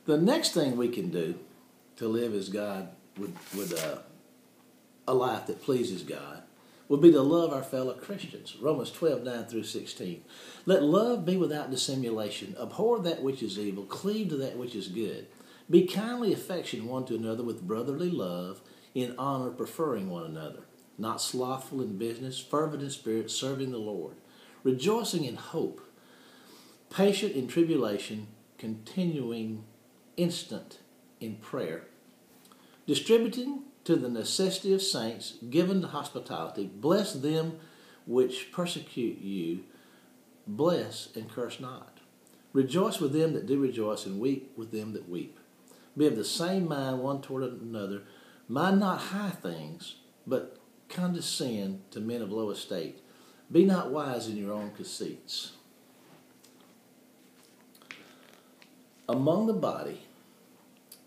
The next thing we can do to live as God would a life that pleases God would be to love our fellow Christians. Romans 12:9 through 16. Let love be without dissimulation. Abhor that which is evil. Cleave to that which is good. Be kindly affectioned one to another with brotherly love, in honor preferring one another. Not slothful in business, fervent in spirit, serving the Lord. Rejoicing in hope. Patient in tribulation, continuing instant in prayer. Distributing to the necessity of saints, given to hospitality. Bless them which persecute you. Bless and curse not. Rejoice with them that do rejoice, and weep with them that weep. Be of the same mind one toward another. Mind not high things, but condescend to men of low estate. Be not wise in your own conceits. Among the body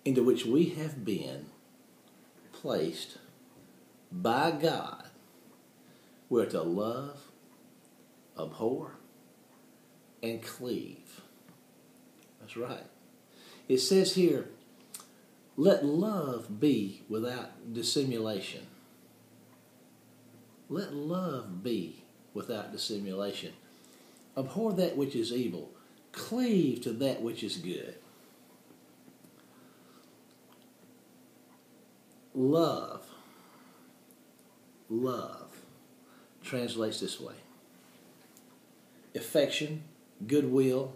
into which we have been placed by God, we're to love, abhor, and cleave. That's right. It says here, let love be without dissimulation. Let love be without dissimulation. Abhor that which is evil. Cleave to that which is good. Love translates this way: affection, goodwill,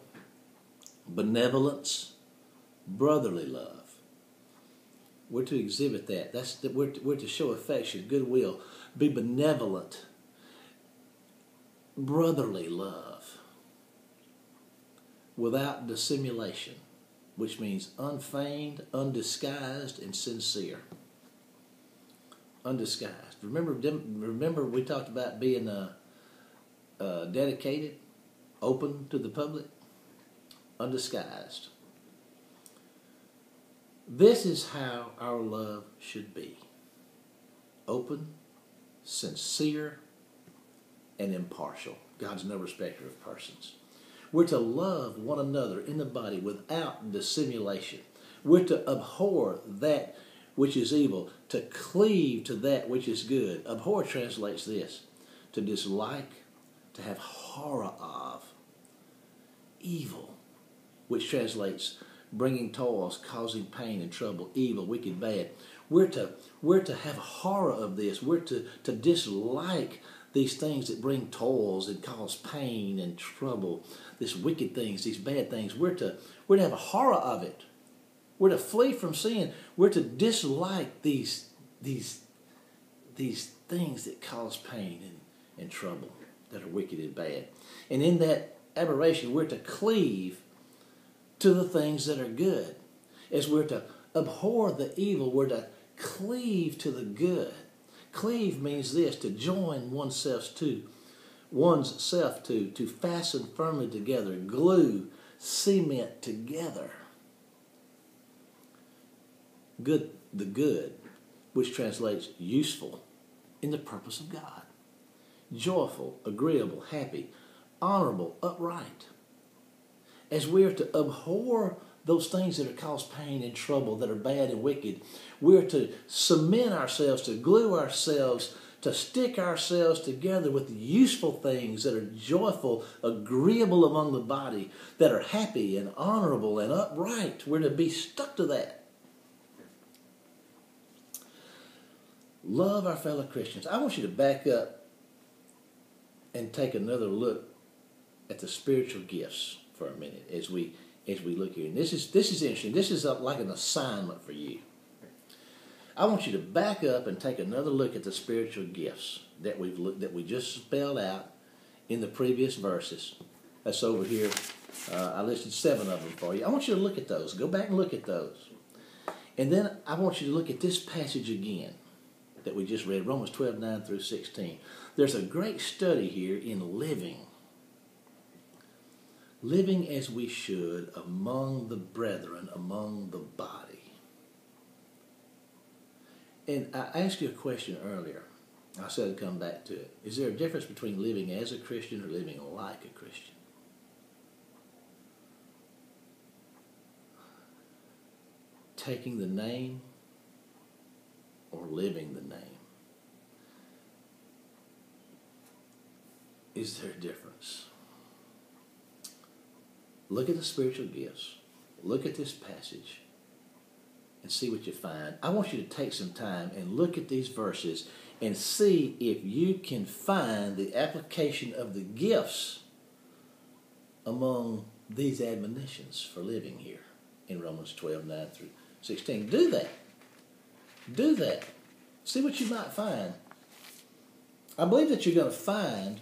benevolence, brotherly love. We're to exhibit that. We're to show affection, goodwill, be benevolent, brotherly love, without dissimulation, which means unfeigned, undisguised, and sincere. Undisguised. Remember we talked about being dedicated, open to the public, undisguised. This is how our love should be: open, sincere, and impartial. God's no respecter of persons. We're to love one another in the body without dissimulation. We're to abhor that which is evil, to cleave to that which is good. Abhor translates this: to dislike, to have horror of. Evil, which translates bringing toils, causing pain and trouble, evil, wicked, bad. We're to have horror of this. We're to dislike these things that bring toils and cause pain and trouble, these wicked things, these bad things. We're to have a horror of it. We're to flee from sin. We're to dislike these things that cause pain and trouble, that are wicked and bad. And in that aberration, we're to cleave to the things that are good. As we're to abhor the evil, we're to cleave to the good. Cleave means this: to join oneself to, to fasten firmly together, glue, cement together. Good, the good, which translates useful in the purpose of God. Joyful, agreeable, happy, honorable, upright. As we are to abhor those things that cause pain and trouble, that are bad and wicked, we're to cement ourselves, to glue ourselves, to stick ourselves together with useful things that are joyful, agreeable among the body, that are happy and honorable and upright. We're to be stuck to that. Love our fellow Christians. I want you to back up and take another look at the spiritual gifts for a minute as we look here. And this is interesting. This is like an assignment for you. I want you to back up and take another look at the spiritual gifts that we just spelled out in the previous verses. That's over here. I listed 7 of them for you. I want you to look at those. Go back and look at those. And then I want you to look at this passage again that we just read, Romans 12:9 through 16. There's a great study here in living as we should among the brethren, among the body. And I asked you a question earlier. I said I'd come back to it. Is there a difference between living as a Christian or living like a Christian? taking the name or living the name? Is there a difference? Look at the spiritual gifts. Look at this passage and see what you find. I want you to take some time and look at these verses and see if you can find the application of the gifts among these admonitions for living here in Romans 12, 9 through 16. Do that. Do that. See what you might find. I believe that you're going to find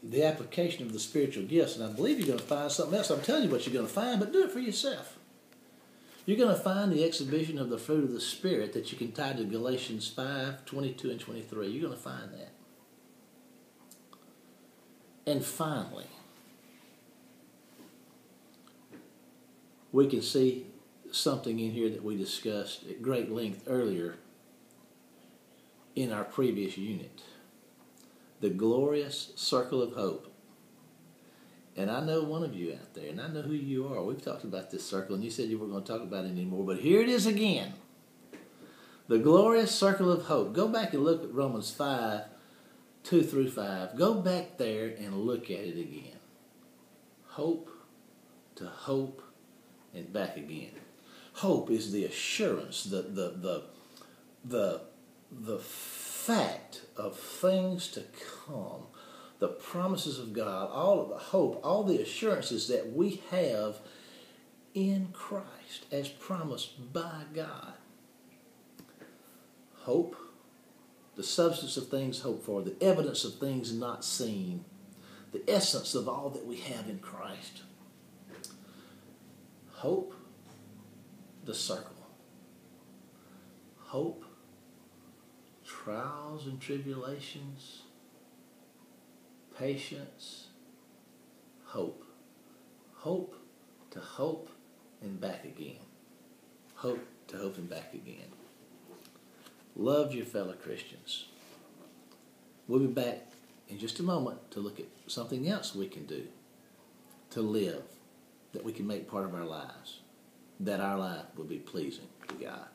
the application of the spiritual gifts, and I believe you're going to find something else. I'm telling you what you're going to find, but do it for yourself. You're going to find the exhibition of the fruit of the Spirit that you can tie to Galatians 5, 22 and 23. You're going to find that. And finally, we can see something in here that we discussed at great length earlier in our previous unit. The glorious circle of hope. And I know one of you out there, and I know who you are. We've talked about this circle, and you said you weren't going to talk about it anymore, but here it is again. The glorious circle of hope. Go back and look at Romans 5, 2 through 5. Go back there and look at it again. Hope to hope and back again. Hope is the assurance, the fact of things to come. The promises of God, all of the hope, all the assurances that we have in Christ as promised by God. Hope, the substance of things hoped for, the evidence of things not seen, the essence of all that we have in Christ. Hope, the circle. Hope, trials and tribulations, patience, hope. Hope to hope and back again. Hope to hope and back again. Love your fellow Christians. We'll be back in just a moment to look at something else we can do to live, that we can make part of our lives, that our life will be pleasing to God.